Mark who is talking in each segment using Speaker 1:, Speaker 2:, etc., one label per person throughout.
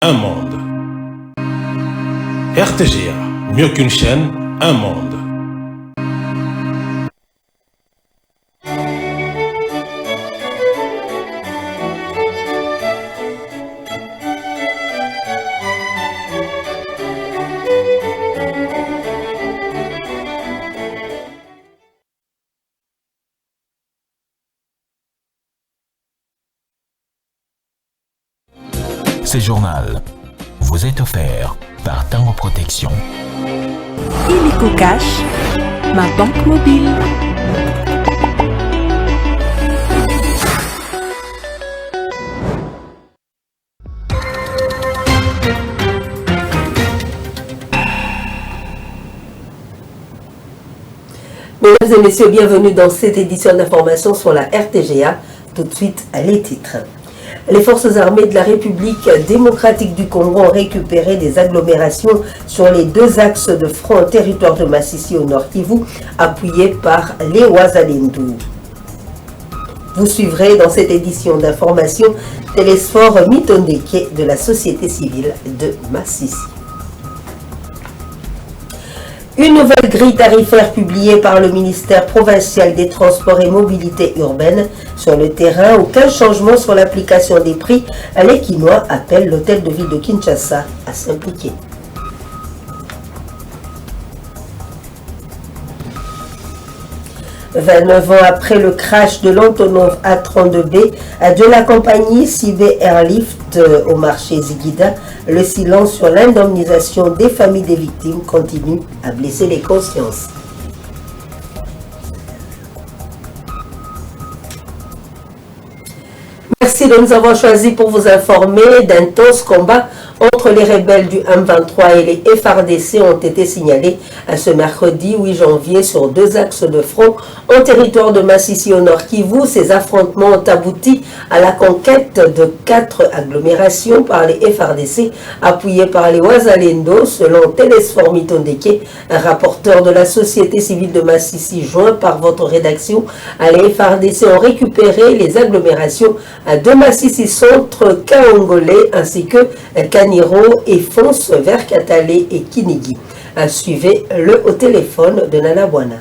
Speaker 1: un monde. RTGA, mieux qu'une chaîne, un monde.
Speaker 2: Ce journal vous est offert par Tango Protection.
Speaker 3: Illico Cash, ma banque mobile.
Speaker 4: Mesdames et messieurs, bienvenue dans cette édition d'information sur la RTGA. Tout de suite, les titres. Les forces armées de la République démocratique du Congo ont récupéré des agglomérations sur les deux axes de front en territoire de Massissi au Nord Kivu, appuyés par les Wazalendo. Vous suivrez dans cette édition d'information Télésphore Mitondeke de la société civile de Massissi. Une nouvelle grille tarifaire publiée par le ministère provincial des Transports et Mobilité urbaine. Sur le terrain, aucun changement sur l'application des prix. Les Quinois appellent l'hôtel de ville de Kinshasa à s'impliquer. « 29 ans après le crash de l'Antonov A32B de la compagnie Cibé Airlift au marché Ziguida, le silence sur l'indemnisation des familles des victimes continue à blesser les consciences. Merci de nous avoir choisis pour vous informer d'intenses combats entre les rebelles du M23 et les FARDC ont été signalés ce mercredi 8 janvier sur deux axes de front en territoire de Massissi au Nord Kivu. Ces affrontements ont abouti à la conquête de 4 agglomérations par les FARDC appuyés par les Wazalendo, selon Télésphore Mitondeke, un rapporteur de la société civile de Massissi joint par votre rédaction. Les FARDC ont récupéré les agglomérations de Massissi Centre, Kaongolé ainsi que Kaniro et fonce vers Katale et Kinigi. Suivez le au téléphone de Nana Bwana.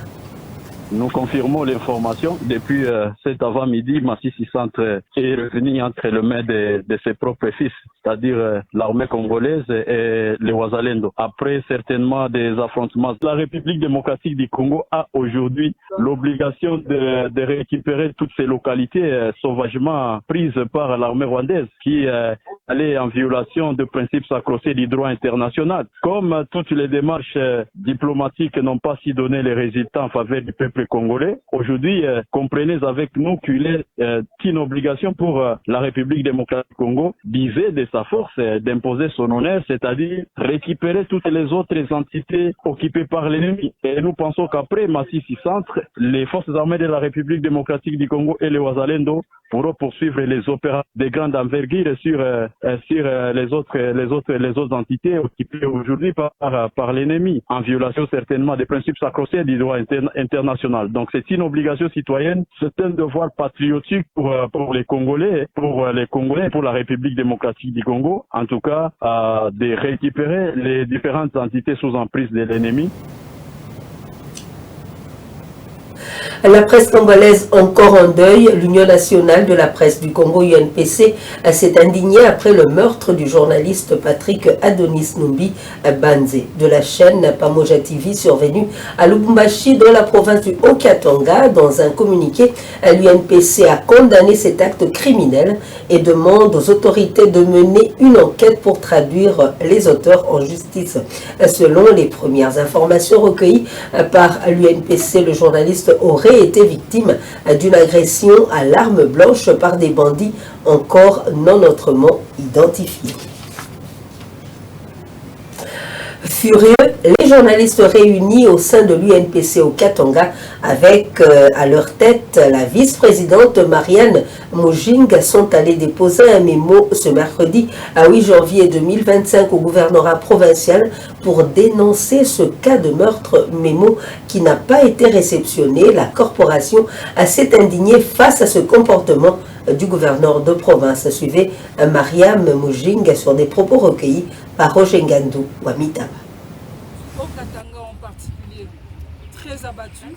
Speaker 5: Nous confirmons l'information. Depuis cet avant-midi, Massissi Centre est revenu entre les mains de ses propres fils, c'est-à-dire l'armée congolaise et les Wazalendo. Après certainement des affrontements, la République démocratique du Congo a aujourd'hui l'obligation de récupérer toutes ces localités sauvagement prises par l'armée rwandaise qui allait en violation de principes sacro-saints du droit international. Comme toutes les démarches diplomatiques n'ont pas si donné les résultats en faveur du peuple congolais, aujourd'hui, comprenez avec nous qu'il est une obligation pour la République démocratique du Congo d'user de sa force, d'imposer son honneur, c'est-à-dire récupérer toutes les autres entités occupées par l'ennemi. Et nous pensons qu'après Massissi Centre, les forces armées de la République démocratique du Congo et les Wazalendo pourront poursuivre les opérations de grande envergure sur les autres entités occupées aujourd'hui par l'ennemi, en violation certainement des principes sacro-saints du droit international. Donc c'est une obligation citoyenne, c'est un devoir patriotique pour les Congolais, pour la République démocratique du Congo, en tout cas de récupérer les différentes entités sous emprise de l'ennemi.
Speaker 4: La presse congolaise encore en deuil. L'Union nationale de la presse du Congo, UNPC, s'est indignée après le meurtre du journaliste Patrick Adonis Numbi Banze de la chaîne Pamoja TV survenue à Lubumbashi dans la province du Haut-Katanga. Dans un communiqué, l'UNPC a condamné cet acte criminel et demande aux autorités de mener une enquête pour traduire les auteurs en justice. Selon les premières informations recueillies par l'UNPC, le journaliste aurait été victime d'une agression à l'arme blanche par des bandits encore non autrement identifiés. Furieux, les journalistes réunis au sein de l'UNPC au Katanga avec à leur tête la vice-présidente Marianne Mujinga sont allés déposer un mémo ce mercredi à 8 janvier 2025 au gouvernorat provincial pour dénoncer ce cas de meurtre, mémo qui n'a pas été réceptionné. La corporation s'est indignée face à ce comportement du gouverneur de province. Suivez Mariam Moujing sur des propos recueillis par Roger Ngandou Wamitaba.
Speaker 6: Au Katanga en particulier, très abattu,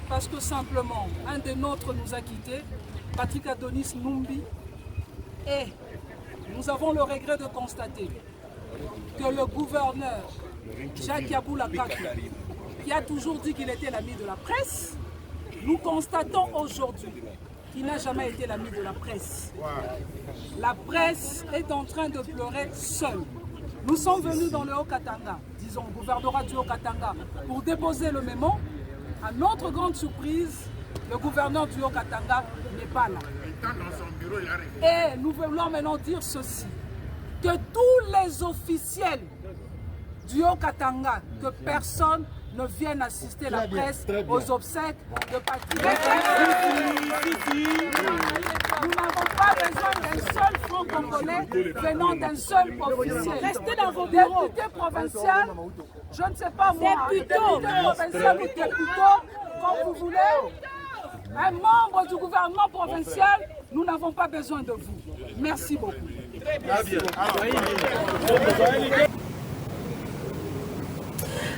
Speaker 6: parce que simplement, un des nôtres nous a quittés, Patrick Adonis Numbi, et nous avons le regret de constater que le gouverneur Jacques Yaboula Katou, qui a toujours dit qu'il était l'ami de la presse, nous constatons aujourd'hui qu'il n'a jamais été l'ami de la presse. La presse est en train de pleurer seule. Nous sommes venus dans le Haut-Katanga, disons le gouvernorat du Haut-Katanga, pour déposer le mémo. À notre grande surprise, le gouverneur du Haut-Katanga n'est pas là. Et nous voulons maintenant dire ceci, que tous les officiels du Haut-Katanga, que personne ne vienne assister la presse aux obsèques de Patrick. Nous n'avons pas besoin d'un seul franc congolais venant d'un seul officiel. Restez dans vos bureaux. Député provincial, je ne sais pas moi, député provincial ou député, comme vous voulez, un membre du gouvernement provincial, nous n'avons pas besoin de vous. Merci beaucoup.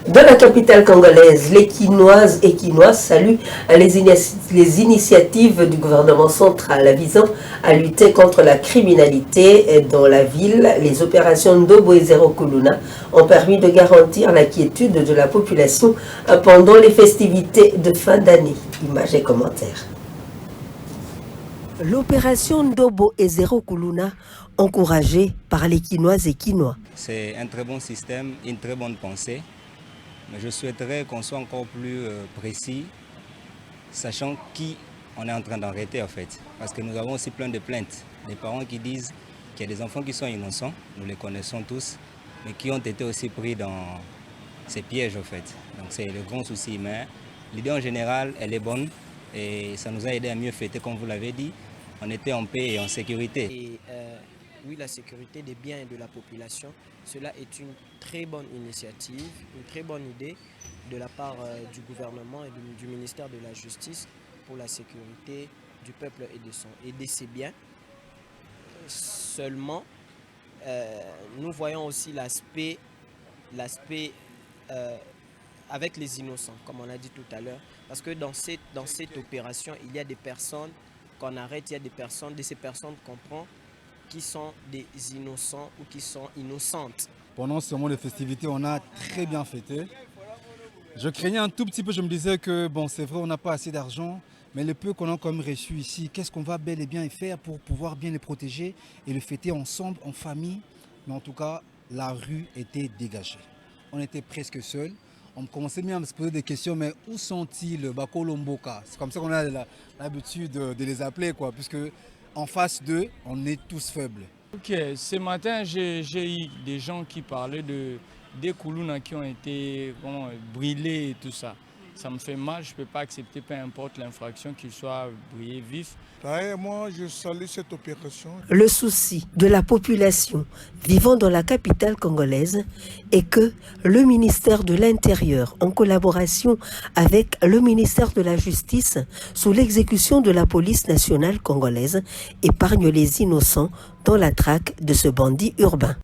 Speaker 4: Dans la capitale congolaise, les Quinoises et Quinois saluent les initiatives du gouvernement central visant à lutter contre la criminalité dans la ville. Les opérations Ndobo et Zéro Kuluna ont permis de garantir la quiétude de la population pendant les festivités de fin d'année. Images et commentaires. L'opération Ndobo et Zéro Kuluna, encouragée par les Quinoises et Quinois.
Speaker 7: C'est un très bon système, une très bonne pensée. Mais je souhaiterais qu'on soit encore plus précis, sachant qui on est en train d'arrêter en fait. Parce que nous avons aussi plein de plaintes. Des parents qui disent qu'il y a des enfants qui sont innocents, nous les connaissons tous, mais qui ont été aussi pris dans ces pièges en fait. Donc c'est le grand souci. Mais l'idée en général, elle est bonne et ça nous a aidé à mieux fêter, comme vous l'avez dit. On était en paix et en sécurité.
Speaker 8: Et, oui, la sécurité des biens et de la population, cela est une très bonne initiative, une très bonne idée de la part du gouvernement et du ministère de la Justice pour la sécurité du peuple et de ses biens. Seulement, nous voyons aussi l'aspect avec les innocents, comme on a dit tout à l'heure, parce que dans cette opération, il y a des personnes qu'on arrête, il y a des personnes, de ces personnes qu'on prend, qui sont des innocents ou qui sont innocentes.
Speaker 9: Pendant ce moment de festivités, on a très bien fêté. Je craignais un tout petit peu, je me disais que bon, c'est vrai, on n'a pas assez d'argent, mais le peu qu'on a quand même reçu ici, qu'est-ce qu'on va bel et bien y faire pour pouvoir bien les protéger et le fêter ensemble, en famille. Mais en tout cas, la rue était dégagée. On était presque seuls. On commençait bien à se poser des questions, mais où sont-ils, Bakolo Mboka? C'est comme ça qu'on a l'habitude de les appeler, quoi, puisque en face d'eux, on est tous faibles.
Speaker 10: Ok, ce matin, j'ai eu des gens qui parlaient des Kuluna qui ont été brûlés et tout ça. Ça me fait mal, je ne peux pas accepter, peu importe l'infraction, qu'il soit brûlé vif.
Speaker 11: Moi, je salue cette opération.
Speaker 4: Le souci de la population vivant dans la capitale congolaise est que le ministère de l'Intérieur, en collaboration avec le ministère de la Justice, sous l'exécution de la police nationale congolaise, épargne les innocents dans la traque de ce bandit urbain.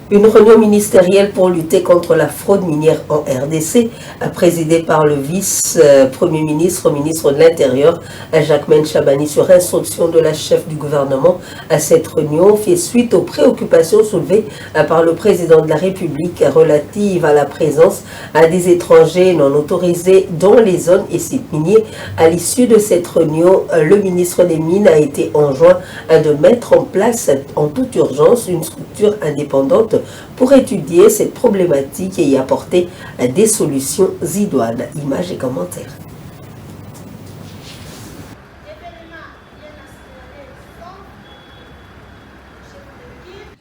Speaker 4: Une réunion ministérielle pour lutter contre la fraude minière en RDC, présidée par le vice-premier ministre, ministre de l'Intérieur, Jacquemaine Chabani, sur instruction de la chef du gouvernement. Cette réunion fait suite aux préoccupations soulevées par le président de la République relatives à la présence des étrangers non autorisés dans les zones et sites miniers. À l'issue de cette réunion, le ministre des Mines a été enjoint de mettre en place en toute urgence une structure indépendante pour étudier cette problématique et y apporter des solutions idoines. Images et commentaires.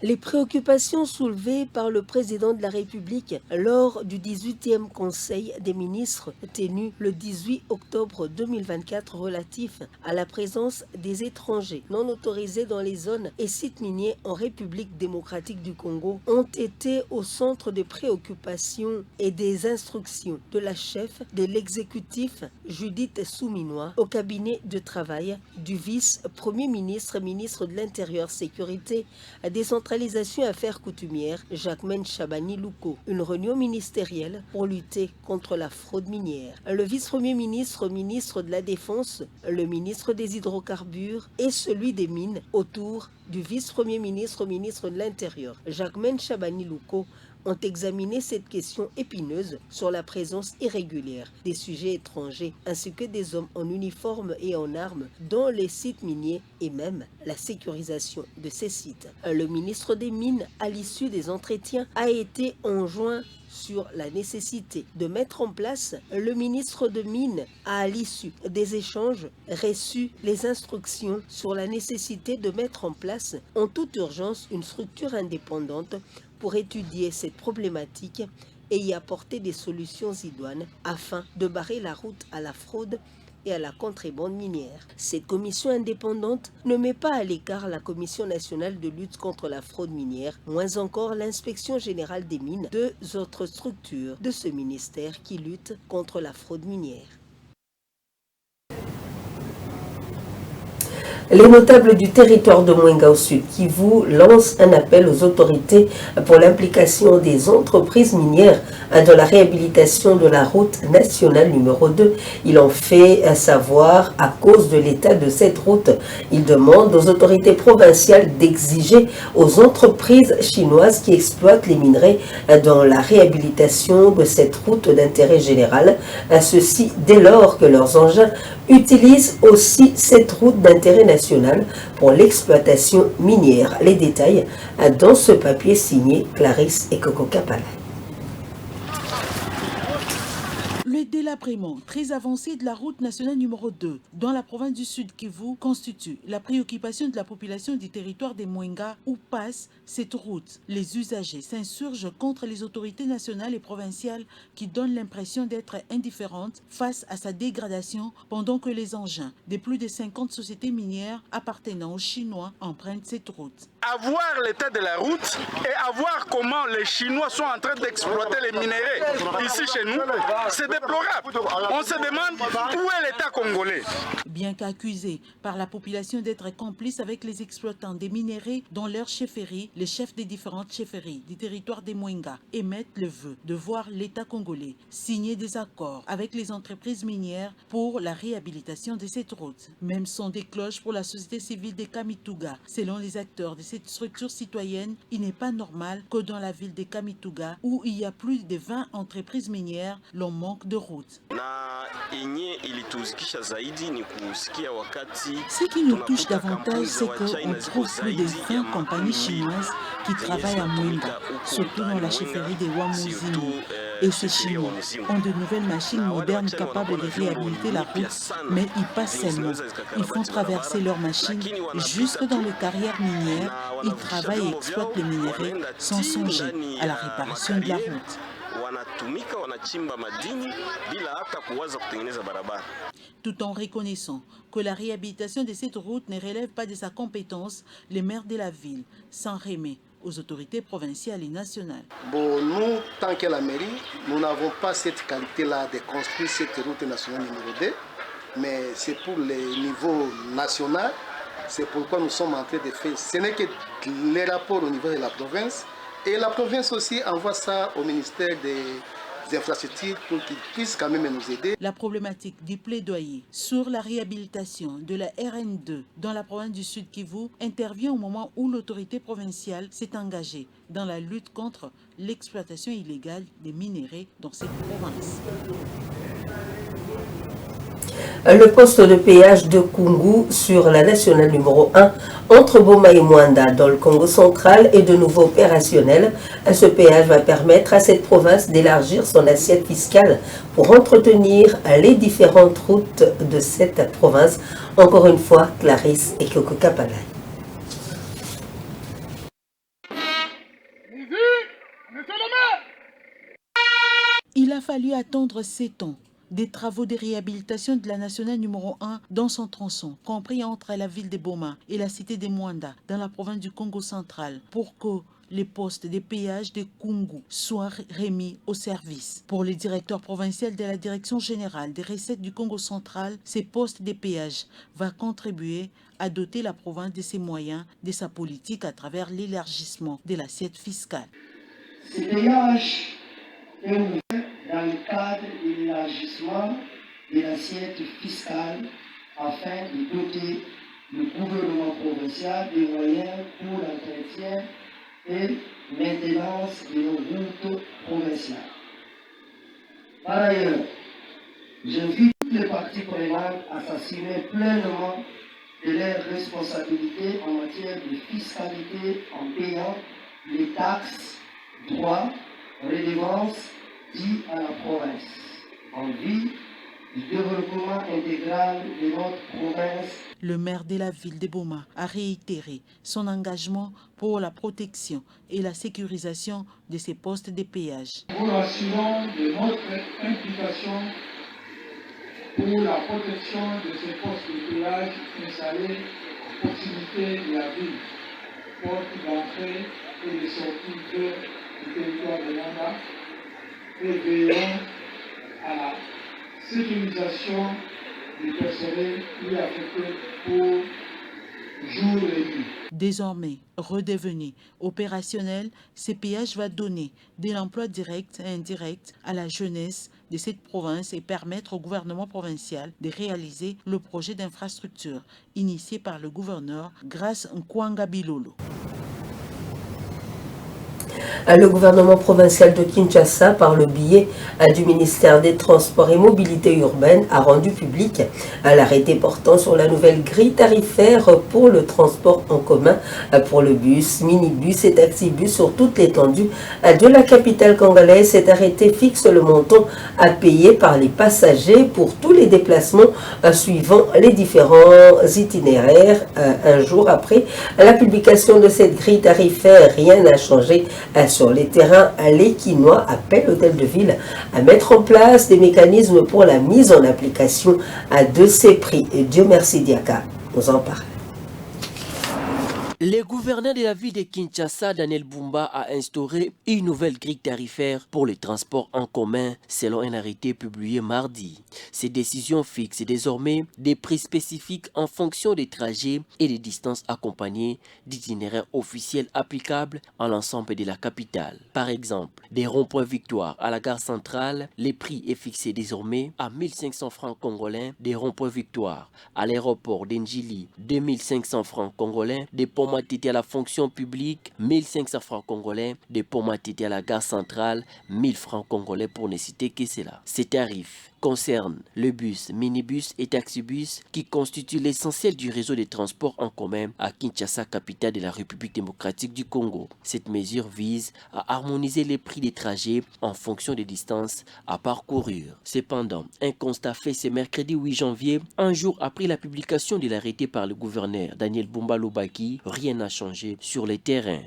Speaker 4: Les préoccupations soulevées par le président de la République lors du 18e Conseil des ministres tenu le 18 octobre 2024 relatif à la présence des étrangers non autorisés dans les zones et sites miniers en République démocratique du Congo ont été au centre des préoccupations et des instructions de la chef de l'exécutif Judith Souminois au cabinet de travail du vice-premier ministre, ministre de l'Intérieur, Sécurité, Décentralisation et Affaires coutumières, Jacquemain Chabani Louko. Une réunion ministérielle pour lutter contre la fraude minière. Le vice-premier ministre, ministre de la Défense, le ministre des Hydrocarbures et celui des Mines autour du vice-premier ministre, ministre de l'Intérieur, Jacquemain Chabani Louko, ont examiné cette question épineuse sur la présence irrégulière des sujets étrangers ainsi que des hommes en uniforme et en armes dans les sites miniers et même la sécurisation de ces sites. Le ministre des Mines, à l'issue des entretiens, a été enjoint sur la nécessité de mettre en place. Le ministre de Mines a, à l'issue des échanges, reçu les instructions sur la nécessité de mettre en place en toute urgence une structure indépendante pour étudier cette problématique et y apporter des solutions idoines afin de barrer la route à la fraude et à la contrebande minière. Cette commission indépendante ne met pas à l'écart la Commission nationale de lutte contre la fraude minière, moins encore l'inspection générale des mines, deux autres structures de ce ministère qui luttent contre la fraude minière. Les notables du territoire de Mwenga au Sud Kivu lancent un appel aux autorités pour l'implication des entreprises minières dans la réhabilitation de la route nationale numéro 2. Ils ont fait savoir à cause de l'état de cette route. Ils demandent aux autorités provinciales d'exiger aux entreprises chinoises qui exploitent les minerais dans la réhabilitation de cette route d'intérêt général. Ceci dès lors que leurs engins utilisent aussi cette route d'intérêt national pour l'exploitation minière. Les détails dans ce papier signé Clarisse et Coco Kapala.
Speaker 12: Le délabrement très avancé de la route nationale numéro 2 dans la province du Sud Kivu constitue la préoccupation de la population du territoire des Mwenga où passe cette route. Les usagers s'insurgent contre les autorités nationales et provinciales qui donnent l'impression d'être indifférentes face à sa dégradation pendant que les engins de plus de 50 sociétés minières appartenant aux Chinois empruntent cette route.
Speaker 13: Avoir l'état de la route et avoir comment les Chinois sont en train d'exploiter les minéraux ici chez nous, c'est déplorable. On se demande où est l'État congolais.
Speaker 12: Bien qu'accusés par la population d'être complices avec les exploitants des minéraux dans leur chefferie, les chefs des différentes chefferies du territoire des Mwenga émettent le vœu de voir l'État congolais signer des accords avec les entreprises minières pour la réhabilitation de cette route. Même son des cloches pour la société civile de Kamituga. Selon les acteurs de cette structure citoyenne, il n'est pas normal que dans la ville de Kamituga, où il y a plus de 20 entreprises minières, l'on manque de route. Ce qui nous touche davantage, c'est qu'on trouve plus de 20 compagnies chinoises qui travaillent à Mwenga, surtout dans la chefferie de Wamuzini. Et ces Chinois ont de nouvelles machines modernes capables de réhabiliter la route, mais ils passent seulement. Ils font traverser leurs machines jusque dans les carrières minières. Ils travaillent et exploitent les minéraux sans songer à la réparation de la route. Tout en reconnaissant que la réhabilitation de cette route ne relève pas de sa compétence, le maire de la ville s'en remet aux autorités provinciales et nationales.
Speaker 14: Bon, nous, tant que la mairie, nous n'avons pas cette qualité-là de construire cette route nationale numéro 2, mais c'est pour le niveau national. C'est pourquoi nous sommes en train de faire. Ce n'est que les rapports au niveau de la province. Et la province aussi envoie ça au ministère des infrastructures pour qu'ils puissent quand même nous aider.
Speaker 12: La problématique du plaidoyer sur la réhabilitation de la RN2 dans la province du Sud Kivu intervient au moment où l'autorité provinciale s'est engagée dans la lutte contre l'exploitation illégale des minéraux dans cette province.
Speaker 4: Le poste de péage de Kungu sur la nationale numéro 1 entre Boma et Mwanda dans le Congo central est de nouveau opérationnel. Ce péage va permettre à cette province d'élargir son assiette fiscale pour entretenir les différentes routes de cette province. Encore une fois, Clarisse et Coco Kapala.
Speaker 12: a fallu attendre 7 ans des travaux de réhabilitation de la nationale numéro 1 dans son tronçon, compris entre la ville de Boma et la cité de Mwanda, dans la province du Congo central, pour que les postes de péage de Kungu soient remis au service. Pour le directeur provincial de la Direction générale des recettes du Congo central, ces postes de péage vont contribuer à doter la province de ses moyens de sa politique à travers l'élargissement de l'assiette fiscale.
Speaker 15: Ces péages est ouvert dans le cadre de l'élargissement de l'assiette fiscale afin de doter le gouvernement provincial des moyens pour l'entretien et maintenance de nos routes provinciales. Par ailleurs, j'invite toutes les parties prenantes à s'assumer pleinement de leurs responsabilités en matière de fiscalité en payant les taxes, droits, redevances dit à la province, en vue du développement intégral de notre province.
Speaker 12: Le maire de la ville de Boma a réitéré son engagement pour la protection et la sécurisation de ces postes de péage.
Speaker 15: Nous assurons de notre implication pour la protection de ces postes de péage installés à proximité de la ville, porte d'entrée et de sortie du territoire de Mwanda, et veillons à la sécurisation du personnel qui est affecté pour jour et nuit.
Speaker 12: Désormais redevenu opérationnel, ce péage va donner de l'emploi direct et indirect à la jeunesse de cette province et permettre au gouvernement provincial de réaliser le projet d'infrastructure initié par le gouverneur Grace Nkwanga Bilolo.
Speaker 4: Le gouvernement provincial de Kinshasa, par le biais du ministère des Transports et Mobilité urbaine, a rendu public l'arrêté portant sur la nouvelle grille tarifaire pour le transport en commun pour le bus, minibus et taxibus sur toute l'étendue de la capitale congolaise. Cet arrêté fixe le montant à payer par les passagers pour tous les déplacements suivant les différents itinéraires. Un jour après la publication de cette grille tarifaire, rien n'a changé sur les terrains. Les Quinois appellent l'hôtel de ville à mettre en place des mécanismes pour la mise en application de ces prix. Et Dieu merci Diaka nous en parle.
Speaker 16: Le gouverneur de la ville de Kinshasa, Daniel Bumba, a instauré une nouvelle grille tarifaire pour les transports en commun selon un arrêté publié mardi. Ces décisions fixent désormais des prix spécifiques en fonction des trajets et des distances accompagnées d'itinéraires officiels applicables à l'ensemble de la capitale. Par exemple, des ronds-points Victoire à la gare centrale, le prix est fixé désormais à 1500 francs congolais, des ronds-points Victoire à l'aéroport d'Enjili, 2500 francs congolais, des Matiti à la fonction publique, 1500 francs congolais, des Matiti à la gare centrale, 1000 francs congolais pour ne citer que cela. Ces tarifs concernent le bus, minibus et taxibus qui constituent l'essentiel du réseau de transports en commun à Kinshasa, capitale de la République démocratique du Congo. Cette mesure vise à harmoniser les prix des trajets en fonction des distances à parcourir. Cependant, un constat fait ce mercredi 8 janvier, un jour après la publication de l'arrêté par le gouverneur Daniel Bumba Lobaki, rien n'a changé sur les terrains.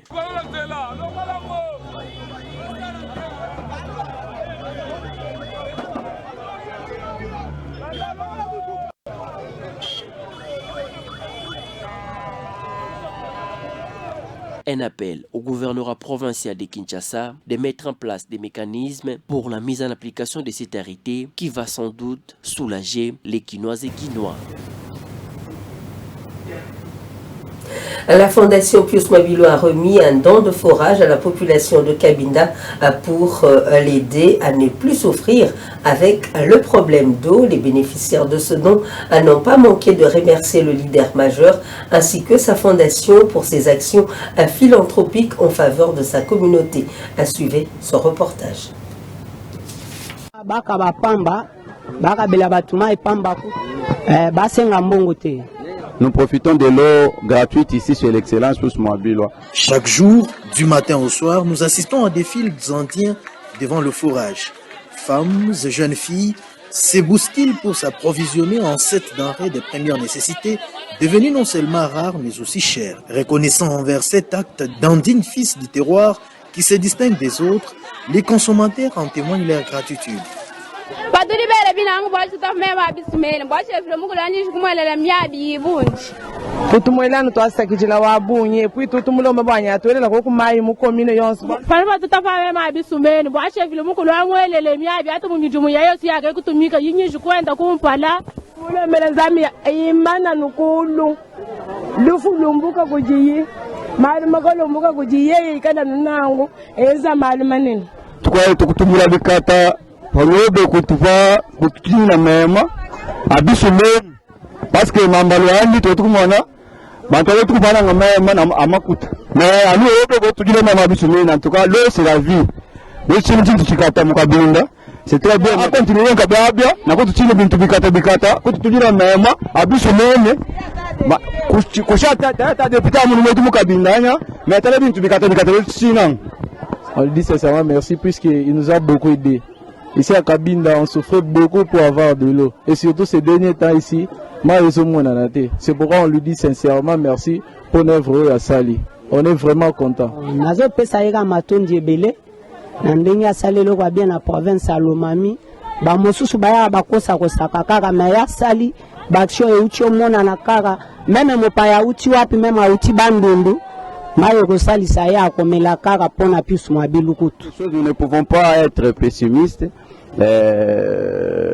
Speaker 16: Un appel au gouvernorat provincial de Kinshasa de mettre en place des mécanismes pour la mise en application de cet arrêté qui va sans doute soulager les Quinoises et Quinois.
Speaker 4: La Fondation Pius Mabilo a remis un don de forage à la population de Cabinda pour l'aider à ne plus souffrir avec le problème d'eau. Les bénéficiaires de ce don n'ont pas manqué de remercier le leader majeur ainsi que sa fondation pour ses actions philanthropiques en faveur de sa communauté. Suivez ce reportage.
Speaker 17: Nous profitons de l'eau gratuite ici sur l'Excellence Pius Mabilo.
Speaker 18: Chaque jour, du matin au soir, nous assistons à des files indiens devant le forage. Femmes et jeunes filles se bousculent pour s'approvisionner en cette denrée de première nécessité, devenue non seulement rare mais aussi chère. Reconnaissant envers cet acte d'Andine, fils du terroir, qui se distingue des autres, les consommateurs en témoignent leur gratitude.
Speaker 19: tutumwelano twasakijila wabunye pwi tutumuloma bwanya tulela ko kumayi mukomine yonse palma tutafa mabi sumeni bwashe vile mukulu amwelele myabi atu munyijumu yayo siyake kutumika yinyishu kwenda kumpala ulo melenzami imana nukulu lufu lumbuka kujiyi mali makolumbuka kujiye ikana nunangu eza mali manini
Speaker 20: tukwaye tukutumula bikata panobe kutuva kutina mema abisumeni parce que mambalo yandi tukumona bantu tukupana ngama na amakuta mais anu obe ko tujile mama abisumeni en tout cas l'eau c'est la vie le chimji tukata mukabinda c'est très bien on continue kababia na ko tuchile bintu bikata ko tujile mema abisumeni kushata tata deputy mu mwetu mukabindanya mais tala bintu bikata sinon
Speaker 21: on lui dit sincèrement merci puisqu'il nous a beaucoup aidé. Ici à Cabinda, on souffrait beaucoup pour avoir de l'eau. Et surtout ces derniers temps ici, c'est pourquoi on lui dit sincèrement merci pour l'œuvre à Sali. On est vraiment content.
Speaker 17: Nous ne pouvons pas être pessimistes.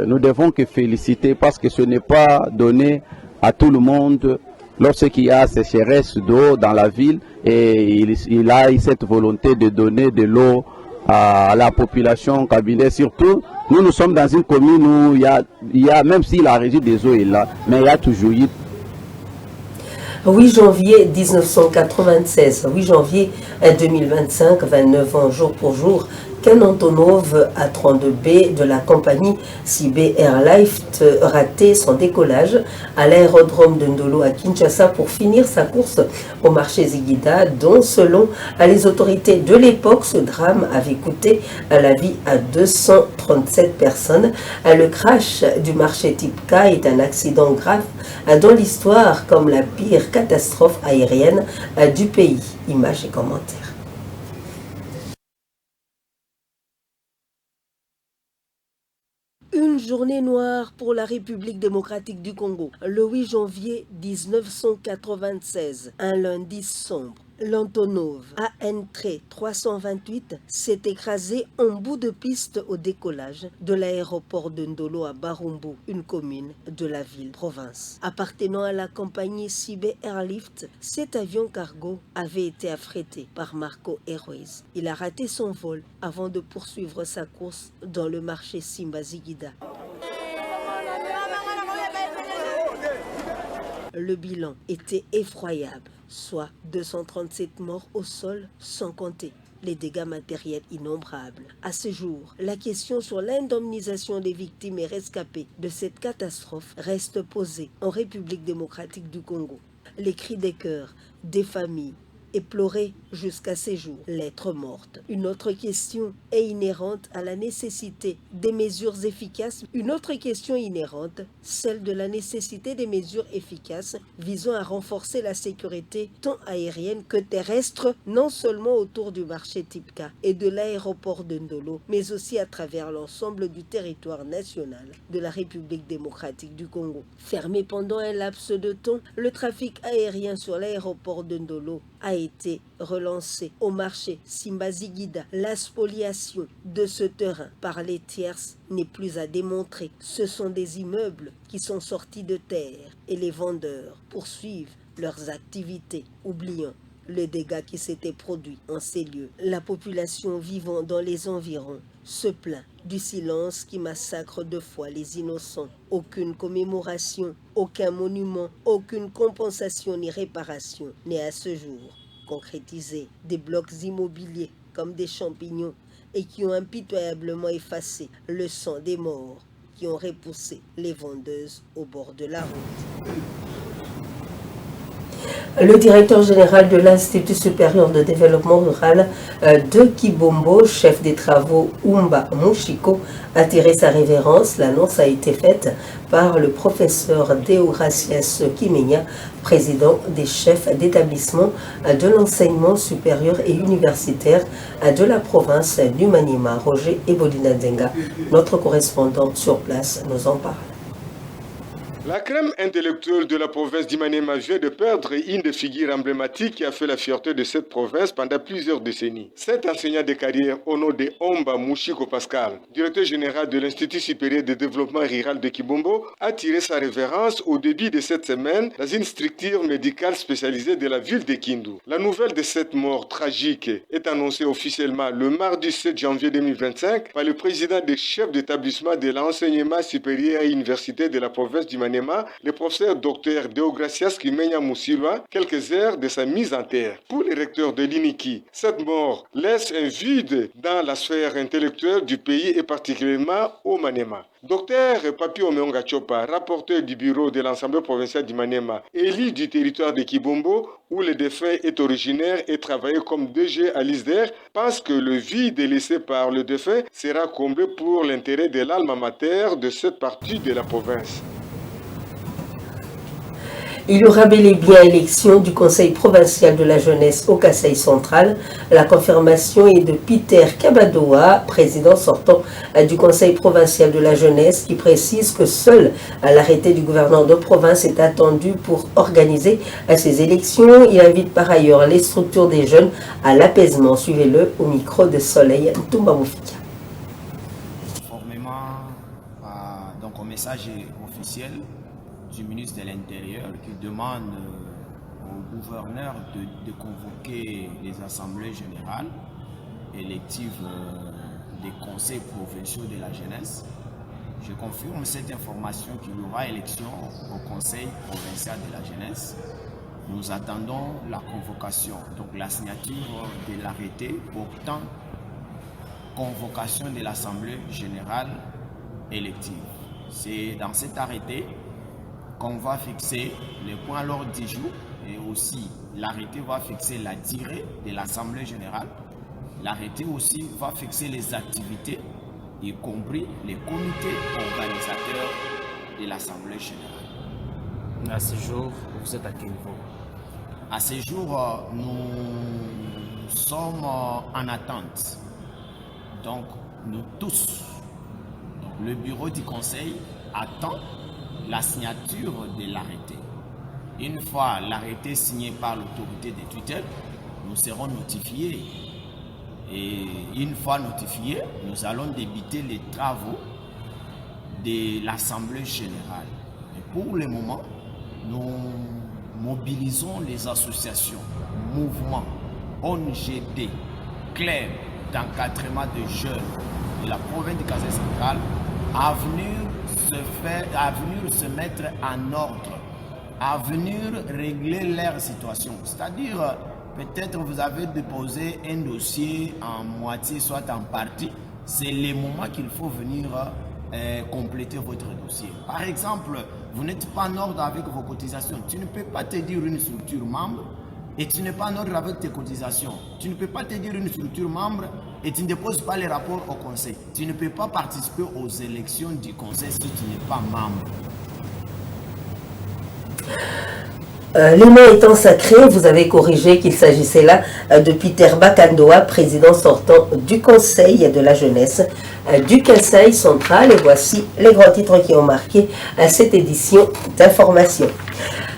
Speaker 17: Nous devons que féliciter parce que ce n'est pas donné à tout le monde lorsqu'il y a sécheresse d'eau dans la ville et il a cette volonté de donner de l'eau à la population cabinée. Surtout, nous sommes dans une commune où il y a même si la régie des eaux est là, mais il y a toujours eu
Speaker 4: 8 janvier 1996, 8 janvier 2025, 29 ans jour pour jour, Ken Antonov A32B de la compagnie CIB Airlift raté son décollage à l'aérodrome de Ndolo à Kinshasa pour finir sa course au marché Ziguida, dont selon les autorités de l'époque, ce drame avait coûté la vie à 237 personnes. Le crash du marché type K est un accident grave dans l'histoire comme la pire catastrophe aérienne du pays. Images et commentaires. Une journée noire pour la République démocratique du Congo. Le 8 janvier 1996, un lundi sombre. L'Antonov AN-328 s'est écrasé en bout de piste au décollage de l'aéroport de Ndolo à Barumbu, une commune de la ville-province. Appartenant à la compagnie CIB Airlift, cet avion cargo avait été affrété par Marco Airways. Il a raté son vol avant de poursuivre sa course dans le marché Simba-Ziguida. Le bilan était effroyable, soit 237 morts au sol, sans compter les dégâts matériels innombrables. À ce jour, la question sur l'indemnisation des victimes et rescapés de cette catastrophe reste posée en République démocratique du Congo. Les cris des cœurs des familles et pleurer jusqu'à ces jours, l'être morte. Une autre question est inhérente à la nécessité des mesures efficaces. Une autre question inhérente, celle de la nécessité des mesures efficaces visant à renforcer la sécurité tant aérienne que terrestre, non seulement autour du marché type K et de l'aéroport de Ndolo, mais aussi à travers l'ensemble du territoire national de la République démocratique du Congo. Fermé pendant un laps de temps, le trafic aérien sur l'aéroport de Ndolo a été relancé au marché Simba-Ziguida. La spoliation de ce terrain par les tierces n'est plus à démontrer. Ce sont des immeubles qui sont sortis de terre et les vendeurs poursuivent leurs activités, oubliant le dégât qui s'était produit en ces lieux. La population vivant dans les environs se plaint du silence qui massacre deux fois les innocents. Aucune commémoration, aucun monument, aucune compensation ni réparation n'est à ce jour concrétisé. Des blocs immobiliers comme des champignons et qui ont impitoyablement effacé le sang des morts qui ont repoussé les vendeuses au bord de la route. Le directeur général de l'Institut supérieur de développement rural de Kibombo, chef des travaux Umba Mushiko, a tiré sa révérence. L'annonce a été faite par le professeur Deogracias Kimenya, président des chefs d'établissement de l'enseignement supérieur et universitaire de la province du Maniema. Roger Ebolina-Nzenga, notre correspondant sur place, nous en parle.
Speaker 1: La crème intellectuelle de la province d'Imanema vient de perdre une des figures emblématiques qui a fait la fierté de cette province pendant plusieurs décennies. Cet enseignant de carrière au nom de Omba Mushiko Pascal, directeur général de l'Institut supérieur de développement rural de Kibombo, a tiré sa révérence au début de cette semaine dans une structure médicale spécialisée de la ville de Kindu. La nouvelle de cette mort tragique est annoncée officiellement le mardi 7 janvier 2025 par le président des chefs d'établissement de l'enseignement supérieur et université de la province d'Imanema, le professeur Dr Deogracias Kimenya Musilwa, quelques heures de sa mise en terre. Pour le recteur de l'INIKI, cette mort laisse un vide dans la sphère intellectuelle du pays et particulièrement au Manema. Dr Papi Omeonga Chopa, rapporteur du bureau de l'Assemblée provinciale d'Imanema, élu du territoire de Kibombo, où le défunt est originaire et travaillé comme DG à l'ISDER, pense que le vide laissé par le défunt sera comblé pour l'intérêt de l'alma mater de cette partie de la province.
Speaker 4: Il y aura bel et bien élection du Conseil provincial de la jeunesse au Kasaï central. La confirmation est de Peter Kabadoa, président sortant du Conseil provincial de la jeunesse, qui précise que seul l'arrêté du gouverneur de province est attendu pour organiser ces élections. Il invite par ailleurs les structures des jeunes à l'apaisement. Suivez-le au micro de Soleil Ntumba Moufika.
Speaker 22: Conformément donc au message officiel du ministre de l'Intérieur qui demande au gouverneur de convoquer les assemblées générales électives des conseils provinciaux de la jeunesse. Je confirme cette information qu'il y aura élection au conseil provincial de la jeunesse. Nous attendons la convocation, donc la signature de l'arrêté portant convocation de l'assemblée générale élective. C'est dans cet arrêté qu'on va fixer les points à l'ordre du jour et aussi l'arrêté va fixer la durée de l'Assemblée générale. L'arrêté aussi va fixer les activités, y compris les comités organisateurs de l'Assemblée générale.
Speaker 23: À ce jour, vous êtes à quel niveau?
Speaker 22: À ce jour, nous sommes en attente. Donc, nous tous, le bureau du conseil attend la signature de l'arrêté. Une fois l'arrêté signé par l'autorité de tutelle, nous serons notifiés. Et une fois notifiés, nous allons débuter les travaux de l'Assemblée générale. Et pour le moment, nous mobilisons les associations, mouvements, ONGD, clubs d'encadrement de jeunes de la province du Kasaï central à venir se mettre en ordre, à venir régler leur situation. C'est-à-dire, peut-être vous avez déposé un dossier en moitié, soit en partie. C'est le moment qu'il faut venir compléter votre dossier. Par exemple, vous n'êtes pas en ordre avec vos cotisations. Tu ne peux pas te dire une structure membre et tu n'es pas en ordre avec tes cotisations. Tu ne peux pas te dire une structure membre et tu ne déposes pas les rapports au conseil. Tu ne peux pas participer aux élections du conseil si tu n'es pas membre.
Speaker 4: Les mots étant sacrés, vous avez corrigé qu'il s'agissait là de Peter Bakandoa, président sortant du Conseil de la jeunesse du Kasaï central. Et voici les grands titres qui ont marqué cette édition d'information.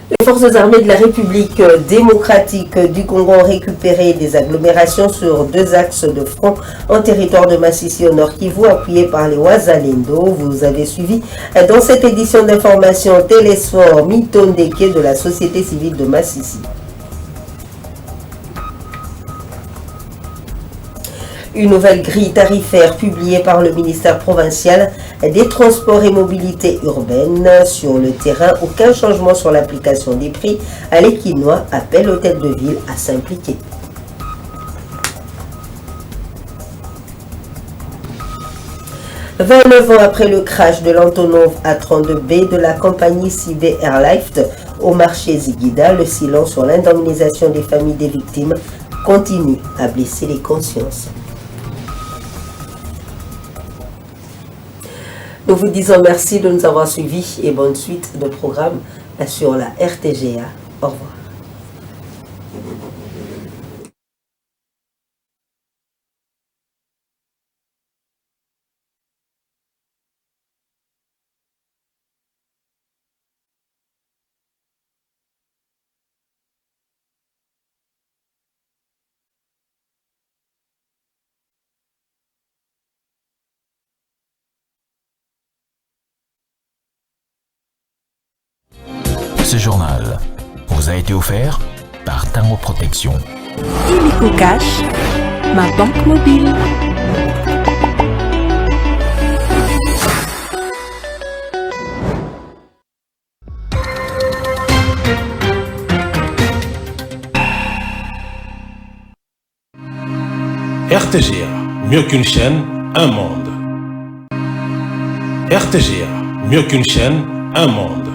Speaker 4: Les forces armées de la République démocratique du Congo ont récupéré des agglomérations sur 2 axes de front en territoire de Massissi au Nord Kivu, appuyés par les Wazalendo. Vous avez suivi dans cette édition d'information Télésphore Mitondeke de la société civile de Massissi. Une nouvelle grille tarifaire publiée par le ministère provincial des Transports et Mobilité urbaine. Sur le terrain, aucun changement sur l'application des prix. Les Quinois appellent l'hôtel de ville à s'impliquer. « 29 ans après le crash de l'Antonov A32B de la compagnie Civé Airlift au marché Ziguida, le silence sur l'indemnisation des familles des victimes continue à blesser les consciences. Nous vous disons merci de nous avoir suivis et bonne suite de programmes sur la RTGA. Au revoir.
Speaker 2: Ce journal vous a été offert par Tango Protection.
Speaker 3: Illico Cash, ma banque mobile.
Speaker 5: RTGA, mieux qu'une chaîne, un monde. RTGA, mieux qu'une chaîne, un monde.